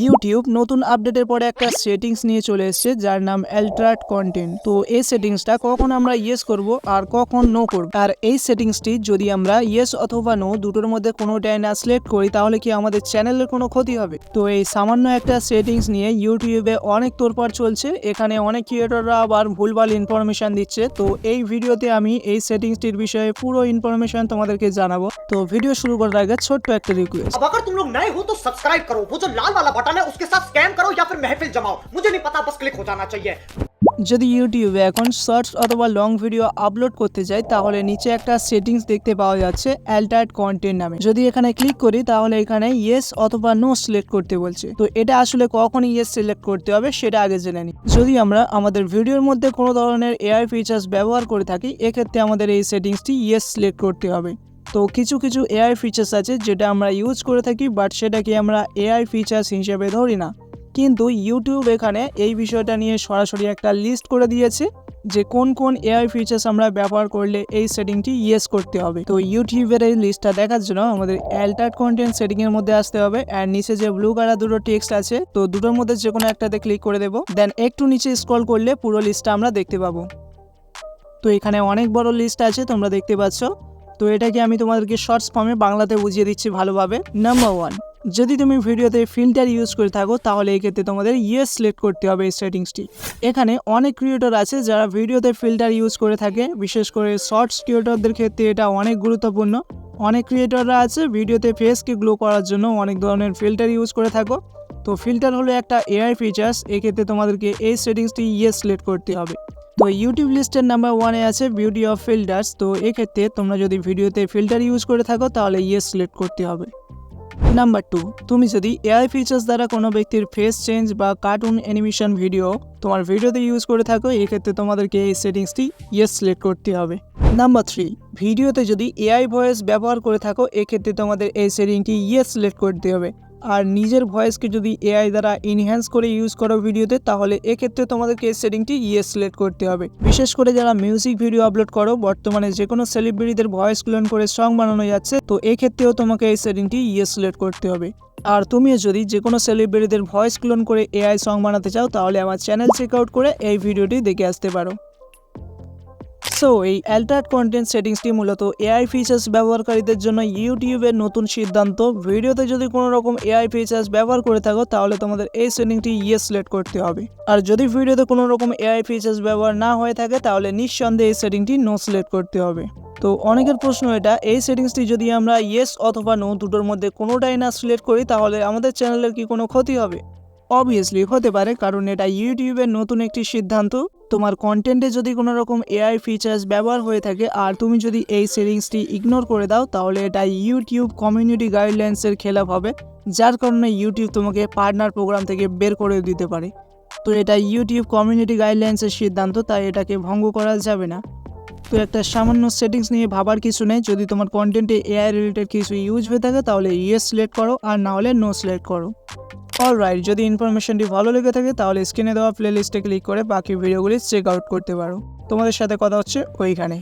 YouTube নতুন আপডেটের পরে একটা সেটিংস নিয়ে চলে এসেছে যার নাম অ্যাল্টার্ড কন্টেন্ট। তো এই সেটিংসটা কখন আমরা ইয়েস করব আর কখন নো করব, আর এই সেটিংসটি যদি আমরা ইয়েস অথবা নো দুটোর মধ্যে কোনোটাই না সিলেক্ট করি তাহলে কি আমাদের চ্যানেলের কোনো ক্ষতি হবে? তো এই সামান্য একটা সেটিংস নিয়ে ইউটিউবে অনেক তোড়পাড় চলছে। এখানে অনেক ক্রিয়েটররা আবার ভুলভাল ইনফরমেশন দিচ্ছে। তো এই ভিডিওতে আমি এই সেটিংসটির বিষয়ে পুরো ইনফরমেশন তোমাদেরকে জানাবো। তো ভিডিও শুরু করার আগে ছোট্ট একটা রিকোয়েস্ট, अब अगर तुम लोग नए हो तो सब्सक्राइब करो, वो जो लाल वाला बटन है उसके साथ स्कैम करो या फिर महफिल जमाओ, मुझे नहीं पता, बस क्लिक हो जाना चाहिए। যদি ইউটিউবে এখন শর্টস অথবা লং ভিডিও আপলোড করতে যাই তাহলে নিচে একটা সেটিংস দেখতে পাওয়া যাচ্ছে অ্যাল্টার্ড কন্টেন্ট নামে। যদি এখানে ক্লিক করি তাহলে এখানে ইয়েস অথবা নো সিলেক্ট করতে বলছে। তো এটা আসলে কখন ইয়েস সিলেক্ট করতে হবে সেটা আগে জেনে নিই। যদি আমরা আমাদের ভিডিওর মধ্যে কোনো ধরনের এআই ফিচার্স ব্যবহার করে থাকি এক্ষেত্রে আমাদের এই সেটিংসটি ইয়েস সিলেক্ট করতে হবে। তো কিছু কিছু এআই ফিচার্স আছে যেটা আমরা ইউজ করে থাকি, বাট সেটাকে আমরা এআই ফিচার্স হিসেবে ধরি না। কিন্তু ইউটিউব এখানে এই বিষয়টা নিয়ে সরাসরি একটা লিস্ট করে দিয়েছে যে কোন কোন এআই ফিচার্স আমরা ব্যবহার করলে এই সেটিংটি ইয়েস করতে হবে। তো ইউটিউবের এই লিস্টটা দেখার জন্য আমাদের অ্যাল্টার্ড কন্টেন্ট সেটিংয়ের মধ্যে আসতে হবে। আর নিচে যে ব্লু কালার দুটো টেক্সট আছে তো দুটোর মধ্যে যে কোনো একটাতে ক্লিক করে দেবো। দেন একটু নিচে স্ক্রল করলে পুরো লিস্টটা আমরা দেখতে পাবো। তো এখানে অনেক বড় লিস্ট আছে তোমরা দেখতে পাচ্ছ। তো এটাকে আমি তোমাদেরকে শর্টস ফর্মে বাংলাতে বুঝিয়ে দিচ্ছি ভালোভাবে। নাম্বার 1, যদি তুমি ভিডিওতে ফিল্টার ইউজ করে থাকো তাহলে এই ক্ষেত্রে তোমাদের ইয়েস সিলেক্ট করতে হবে এই সেটিংসটি। এখানে অনেক ক্রিয়েটর আছে যারা ভিডিওতে ফিল্টার ইউজ করে থাকে, বিশেষ করে শর্টস ক্রিয়েটরদের ক্ষেত্রে এটা অনেক গুরুত্বপূর্ণ। অনেক ক্রিয়েটররা আছে ভিডিওতে ফেসকে গ্লো করার জন্য অনেক ধরনের ফিল্টার ইউজ করে থাকো। তো ফিল্টার হলো একটা এআই ফিচার্স, এক্ষেত্রে তোমাদেরকে এই সেটিংসটি ইয়েস সিলেক্ট করতে হবে। তো ইউটিউব লিস্টের নাম্বার 1-এ আছে বিউটি অফ ফিল্টার্স। তো এক্ষেত্রে তোমরা যদি ভিডিওতে ফিল্টার ইউজ করে থাকো তাহলে ইয়েস সিলেক্ট করতে হবে। নাম্বার 2, তুমি যদি এআই ফিচার্স দ্বারা কোনো ব্যক্তির ফেস চেঞ্জ বা কার্টুন অ্যানিমেশন ভিডিও তোমার ভিডিওতে ইউজ করে থাকো এক্ষেত্রে তোমাদেরকে এই সেটিংসটি ইয়েস সিলেক্ট করতে হবে। নাম্বার 3, ভিডিওতে যদি এআই ভয়েস ব্যবহার করে থাকো এক্ষেত্রে তোমাদের এই সেটিংটি ইয়েস সিলেক্ট করতে হবে। আর নিজের ভয়েসকে যদি এআই দ্বারা এনহ্যান্স করে ইউজ করো ভিডিওতে তাহলে এক্ষেত্রে তোমাদেরকে এই সেটিংটি ইয়েস সিলেক্ট করতে হবে। বিশেষ করে যারা মিউজিক ভিডিও আপলোড করো, বর্তমানে যে কোনো সেলিব্রিটিদের ভয়েস ক্লোন করে সং বানানো যাচ্ছে, তো এক্ষেত্রেও তোমাকে এই সেটিংটি ইয়েস সিলেক্ট করতে হবে। আর তুমিও যদি যে কোনো সেলিব্রিটিদের ভয়েস ক্লোন করে এআই সং বানাতে চাও তাহলে আমার চ্যানেল চেক আউট করে এই ভিডিওটি দেখে আসতে পারো। সো এই অ্যাল্টার্ড কন্টেন্ট সেটিংসটি মূলত এআই ফিচার্স ব্যবহারকারীদের জন্য ইউটিউবের নতুন সিদ্ধান্ত। ভিডিওতে যদি কোনো রকম এআই ফিচার্স ব্যবহার করে থাকো তাহলে তোমাদের এই সেটিংটি ইয়েস সিলেক্ট করতে হবে। আর যদি ভিডিওতে কোনো রকম এআই ফিচার্স ব্যবহার না হয়ে থাকে তাহলে নিঃসন্দেহে এই সেটিংটি নো সিলেক্ট করতে হবে। তো অনেকের প্রশ্ন এটা, এই সেটিংসটি যদি আমরা ইয়েস অথবা নো দুটোর মধ্যে কোনোটাই না সিলেক্ট করি তাহলে আমাদের চ্যানেলের কি কোনো ক্ষতি হবে? অবভিয়াসলি হতে পারে, কারণ এটা ইউটিউবের নতুন একটি সিদ্ধান্ত। তোমার কন্টেন্টে যদি কোনো রকম এআই ফিচার্স ব্যবহার হয়ে থাকে আর তুমি যদি এই সেটিংসটি ইগনোর করে দাও তাহলে এটা ইউটিউব কমিউনিটি গাইডলাইন্সের খেলাপ হবে, যার কারণে ইউটিউব তোমাকে পার্টনার প্রোগ্রাম থেকে বের করে দিতে পারে। তো এটা ইউটিউব কমিউনিটি গাইডলাইন্সের সিদ্ধান্ত, তাই এটাকে ভঙ্গ করা যাবে না। তো একটা সামান্য সেটিংস নিয়ে ভাবার কিছু নেই। যদি তোমার কন্টেন্টে এআই রিলেটেড কিছু ইউজ হয়ে থাকে তাহলে ইয়েস সিলেক্ট করো আর না হলে নো সিলেক্ট করো। অলরাইট, যদি ইনফরমেশনটি ভালো লেগে থাকে তাহলে স্ক্রিনে দেওয়া প্লেলিস্টে ক্লিক করে বাকি ভিডিওগুলি চেক আউট করতে পারো। তোমাদের সাথে কথা হচ্ছে ওইখানে।